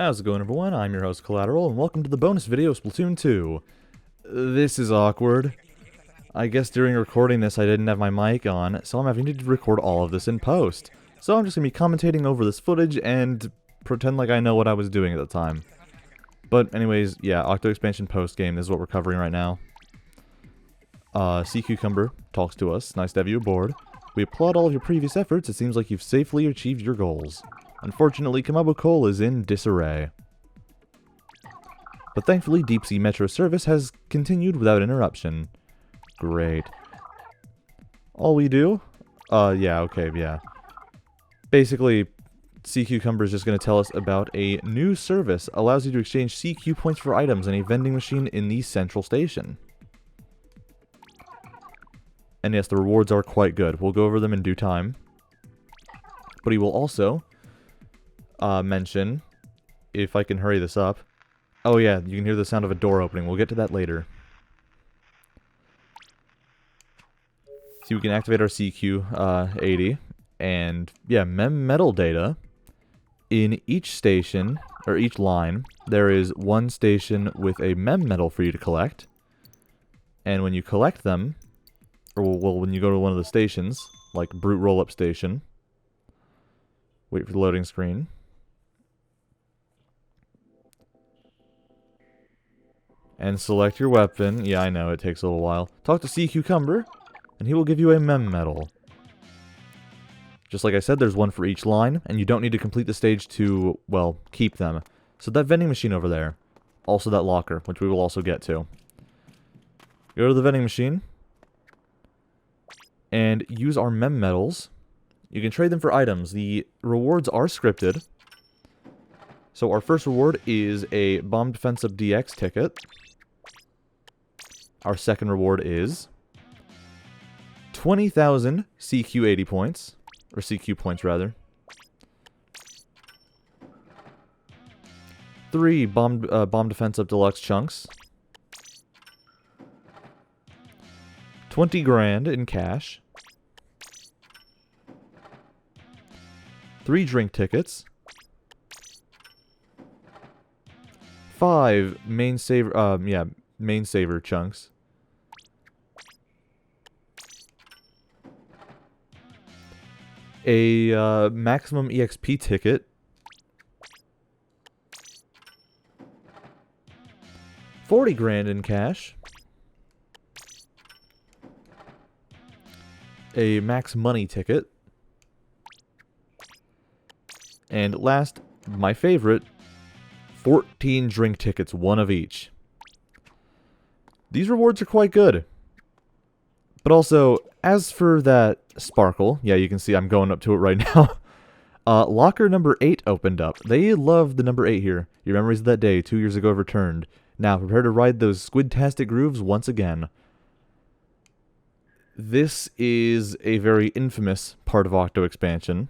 How's it going, everyone? I'm your host, Collateral, and welcome to the bonus video of Splatoon 2. This is awkward. I guess during recording this I didn't have my mic on, so I'm having to record all of this in post. So I'm just going to be commentating over this footage and pretend like I know what I was doing at the time. But anyways, yeah, Octo Expansion postgame is what we're covering right now. Sea Cucumber talks to us. Nice to have you aboard. We applaud all of your previous efforts. It seems like you've safely achieved your goals. Unfortunately, Kamabo Coal is in disarray. But thankfully, Deep Sea Metro service has continued without interruption. Great. All we do? Yeah. Basically, Sea Cucumber is just going to tell us about a new service. Allows you to exchange CQ points for items in a vending machine in the central station. And yes, the rewards are quite good. We'll go over them in due time. But he will also mention, if I can hurry this up. Oh yeah, you can hear the sound of a door opening. We'll get to that later. See, we can activate our CQ 80. And yeah, Mem Medal data. In each station, or each line, there is one station with a Mem Medal for you to collect. And when you collect them, or well, when you go to one of the stations, like Brute Roll-Up Station, wait for the loading screen. And select your weapon. Yeah, I know, it takes a little while. Talk to Sea Cucumber, and he will give you a Mem Medal. Just like I said, there's one for each line, and you don't need to complete the stage to, well, keep them. So that vending machine over there. Also that locker, which we will also get to. Go to the vending machine. And use our Mem Medals. You can trade them for items. The rewards are scripted. So our first reward is a Bomb Defensive DX ticket. Our second reward is 20,000 CQ 80 points. Or CQ points, rather. 3 Bomb Defensive Deluxe chunks. 20 grand in cash. 3 drink tickets. 5 main saver chunks. A maximum EXP ticket. 40 grand in cash. A max money ticket. And last, my favorite, 14 drink tickets, one of each. These rewards are quite good. But also, as for that sparkle, yeah, you can see I'm going up to it right now. Locker number 8 opened up. They love the number 8 here. Your memories of that day 2 years ago have returned. Now, prepare to ride those squid-tastic grooves once again. This is a very infamous part of Octo Expansion.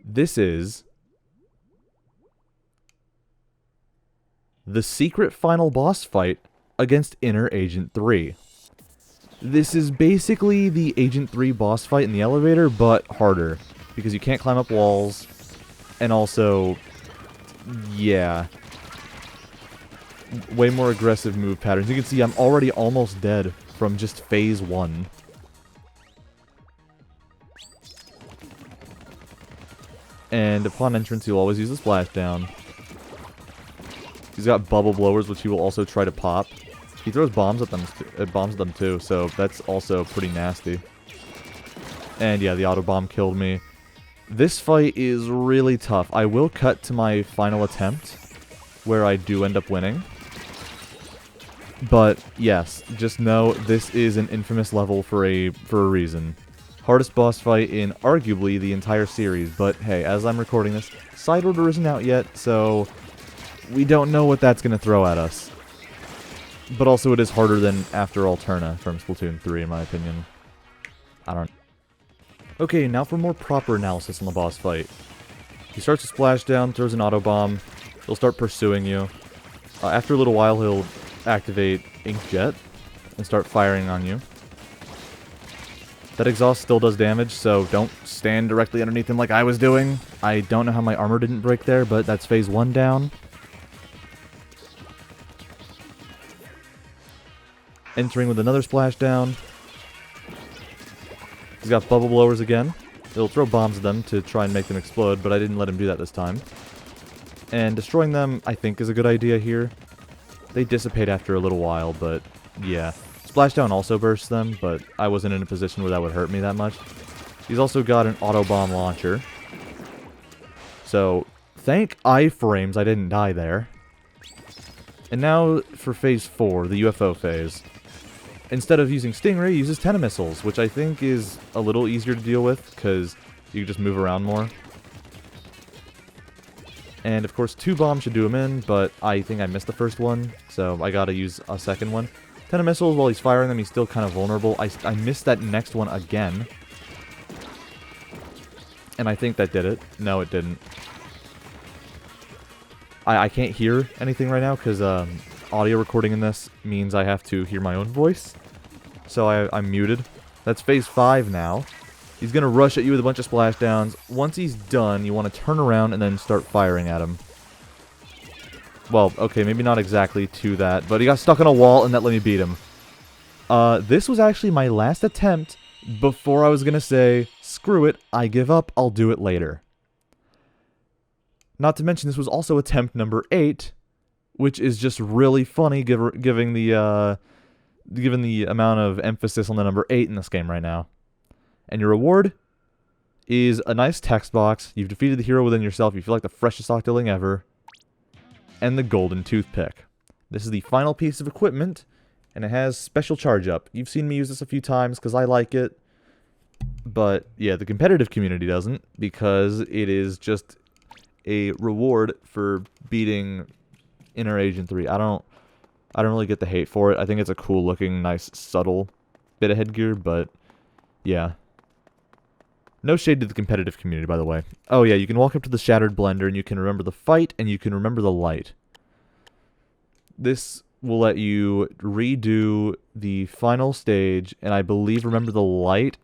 This is the secret final boss fight against Inner Agent 3. This is basically the Agent 3 boss fight in the elevator, but harder. Because you can't climb up walls, and also, yeah, way more aggressive move patterns. You can see I'm already almost dead from just phase 1. And upon entrance, you'll always use the splashdown. He's got bubble blowers, which he will also try to pop. He throws bombs at them too, so that's also pretty nasty. And yeah, the auto bomb killed me. This fight is really tough. I will cut to my final attempt, where I do end up winning. But yes, just know this is an infamous level for a reason. Hardest boss fight in arguably the entire series, but hey, as I'm recording this, side order isn't out yet, so we don't know what that's going to throw at us. But also it is harder than After Alterna from Splatoon 3, in my opinion. I don't know. Okay, now for more proper analysis on the boss fight. He starts to splashdown, throws an auto bomb. He'll start pursuing you. After a little while, he'll activate Inkjet and start firing on you. That exhaust still does damage, so don't stand directly underneath him like I was doing. I don't know how my armor didn't break there, but that's phase 1 down. Entering with another splashdown. He's got bubble blowers again. He'll throw bombs at them to try and make them explode, but I didn't let him do that this time. And destroying them, I think, is a good idea here. They dissipate after a little while, but yeah. Splashdown also bursts them, but I wasn't in a position where that would hurt me that much. He's also got an auto bomb launcher. So, thank iframes I didn't die there. And now for phase 4, the UFO phase. Instead of using Stingray, he uses missiles, which I think is a little easier to deal with, because you can just move around more. And of course, 2 bombs should do him in, but I think I missed the first one, so I gotta use a second one. Missiles, while he's firing them, he's still kind of vulnerable. I missed that next one again. And I think that did it. No, it didn't. I can't hear anything right now, because audio recording in this means I have to hear my own voice. So I'm muted. That's phase 5 now. He's going to rush at you with a bunch of splashdowns. Once he's done, you want to turn around and then start firing at him. Well, okay, maybe not exactly to that, but he got stuck on a wall and that let me beat him. This was actually my last attempt before I was going to say, screw it, I give up, I'll do it later. Not to mention, this was also attempt number 8, which is just really funny given the amount of emphasis on the number 8 in this game right now. And your reward is a nice text box. You've defeated the hero within yourself. You feel like the freshest Octoling ever. And the golden toothpick. This is the final piece of equipment, and it has special charge up. You've seen me use this a few times because I like it. But yeah, the competitive community doesn't, because it is just a reward for beating Inner Agent 3. I don't really get the hate for it. I think it's a cool looking, nice, subtle bit of headgear, but yeah. No shade to the competitive community, by the way. Oh yeah, you can walk up to the Shattered Blender and you can remember the fight and you can remember the light. This will let you redo the final stage, and I believe remember the light.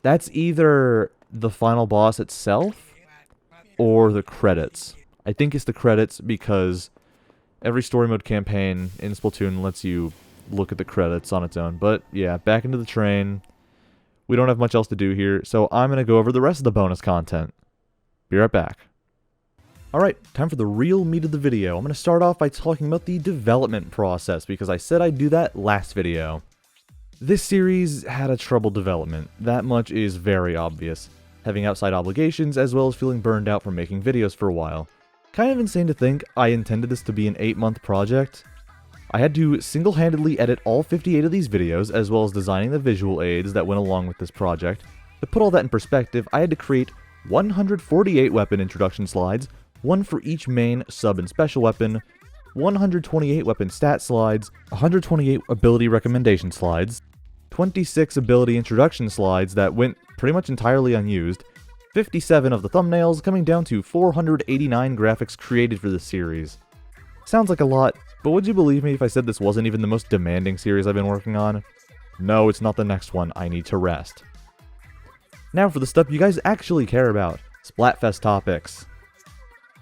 That's either the final boss itself or the credits. I think it's the credits because every story mode campaign in Splatoon lets you look at the credits on its own. But yeah, back into the train. We don't have much else to do here, so I'm going to go over the rest of the bonus content. Be right back. Alright, time for the real meat of the video. I'm going to start off by talking about the development process, because I said I'd do that last video. This series had a troubled development. That much is very obvious. Having outside obligations, as well as feeling burned out from making videos for a while. Kind of insane to think I intended this to be an 8-month project. I had to single-handedly edit all 58 of these videos, as well as designing the visual aids that went along with this project. To put all that in perspective, I had to create 148 weapon introduction slides, one for each main, sub, and special weapon, 128 weapon stat slides, 128 ability recommendation slides, 26 ability introduction slides that went pretty much entirely unused, 57 of the thumbnails, coming down to 489 graphics created for this series. Sounds like a lot, but would you believe me if I said this wasn't even the most demanding series I've been working on? No, it's not the next one. I need to rest. Now for the stuff you guys actually care about. Splatfest topics.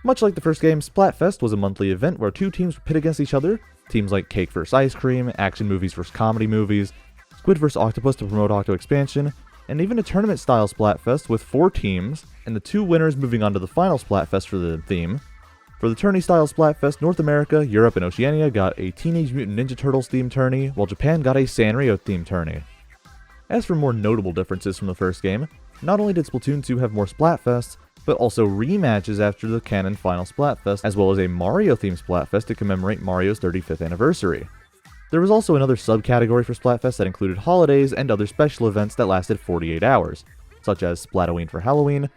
Much like the first game, Splatfest was a monthly event where 2 teams would pit against each other. Teams like Cake vs. Ice Cream, action movies vs. comedy movies, Squid vs. Octopus to promote Octo Expansion, and even a tournament-style Splatfest with 4 teams, and the 2 winners moving on to the final Splatfest for the theme. For the tourney-style Splatfest, North America, Europe, and Oceania got a Teenage Mutant Ninja Turtles themed tourney, while Japan got a Sanrio themed tourney. As for more notable differences from the first game, not only did Splatoon 2 have more Splatfests, but also rematches after the canon final Splatfest, as well as a Mario-themed Splatfest to commemorate Mario's 35th anniversary. There was also another subcategory for Splatfest that included holidays and other special events that lasted 48 hours, such as Splatoween for Halloween,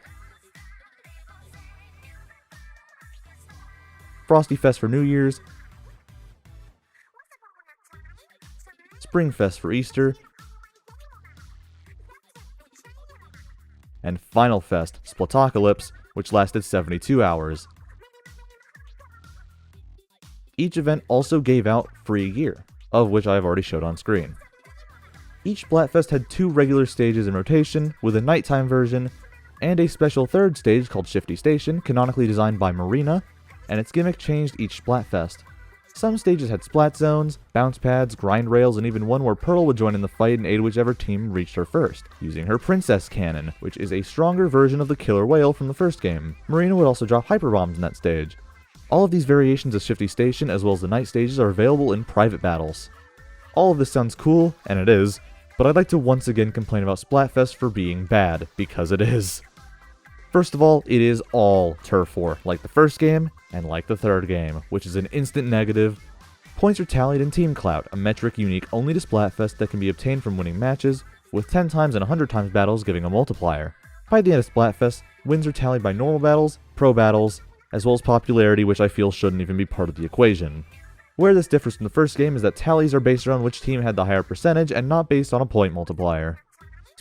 Frosty Fest for New Year's, Spring Fest for Easter, and Final Fest, Splatocalypse, which lasted 72 hours. Each event also gave out free gear, of which I have already showed on screen. Each Splatfest had 2 regular stages in rotation, with a nighttime version and a special third stage called Shifty Station, canonically designed by Marina, and its gimmick changed each Splatfest. Some stages had splat zones, bounce pads, grind rails, and even one where Pearl would join in the fight and aid whichever team reached her first, using her Princess Cannon, which is a stronger version of the Killer Whale from the first game. Marina would also drop Hyper Bombs in that stage. All of these variations of Shifty Station, as well as the night stages, are available in private battles. All of this sounds cool, and it is, but I'd like to once again complain about Splatfest for being bad, because it is. First of all, it is all Turf War, like the first game, and like the third game, which is an instant negative. Points are tallied in Team Clout, a metric unique only to Splatfest that can be obtained from winning matches, with 10 times and 100 times battles giving a multiplier. By the end of Splatfest, wins are tallied by normal battles, pro battles, as well as popularity, which I feel shouldn't even be part of the equation. Where this differs from the first game is that tallies are based around which team had the higher percentage and not based on a point multiplier.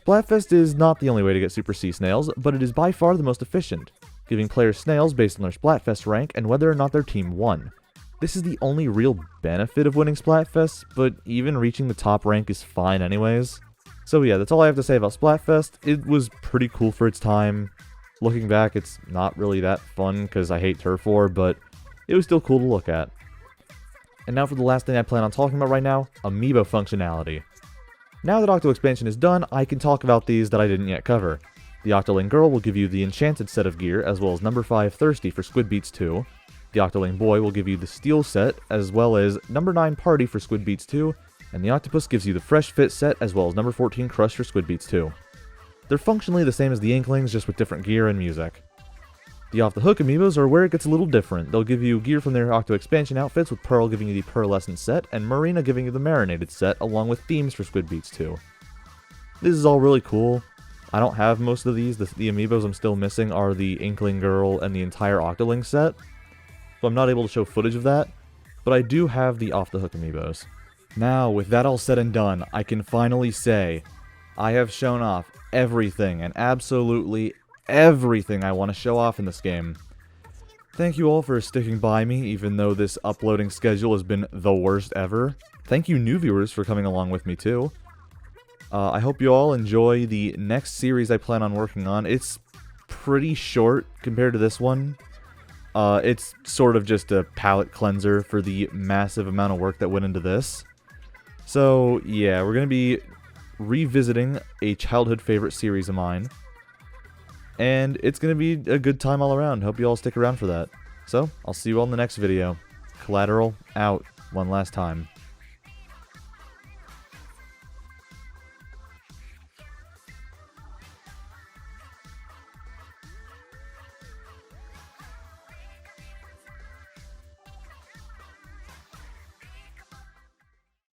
Splatfest is not the only way to get Super C Snails, but it is by far the most efficient, giving players snails based on their Splatfest rank and whether or not their team won. This is the only real benefit of winning Splatfest, but even reaching the top rank is fine anyways. So yeah, that's all I have to say about Splatfest. It was pretty cool for its time. Looking back, it's not really that fun because I hate Turf War, but it was still cool to look at. And now for the last thing I plan on talking about right now, Amiibo functionality. Now that Octo Expansion is done, I can talk about these that I didn't yet cover. The Octoling Girl will give you the Enchanted set of gear, as well as number 5 Thirsty for Squid Beats 2. The Octoling Boy will give you the Steel set, as well as number 9 Party for Squid Beats 2, and the Octopus gives you the Fresh Fit set, as well as number 14 Crush for Squid Beats 2. They're functionally the same as the Inklings, just with different gear and music. The Off the Hook Amiibos are where it gets a little different. They'll give you gear from their Octo Expansion outfits, with Pearl giving you the Pearlescent set, and Marina giving you the Marinated set, along with themes for Squid Beats 2. This is all really cool. I don't have most of these. The Amiibos I'm still missing are the Inkling Girl and the entire Octoling set, so I'm not able to show footage of that, but I do have the Off the Hook Amiibos. Now, with that all said and done, I can finally say I have shown off everything and absolutely everything I want to show off in this game. Thank you all for sticking by me, even though this uploading schedule has been the worst ever. Thank you new viewers for coming along with me too. I hope you all enjoy the next series I plan on working on. It's pretty short compared to this one. It's sort of just a palate cleanser for the massive amount of work that went into this. So yeah, we're going to be revisiting a childhood favorite series of mine. And it's going to be a good time all around. Hope you all stick around for that. So, I'll see you all in the next video. Collateral, out. One last time.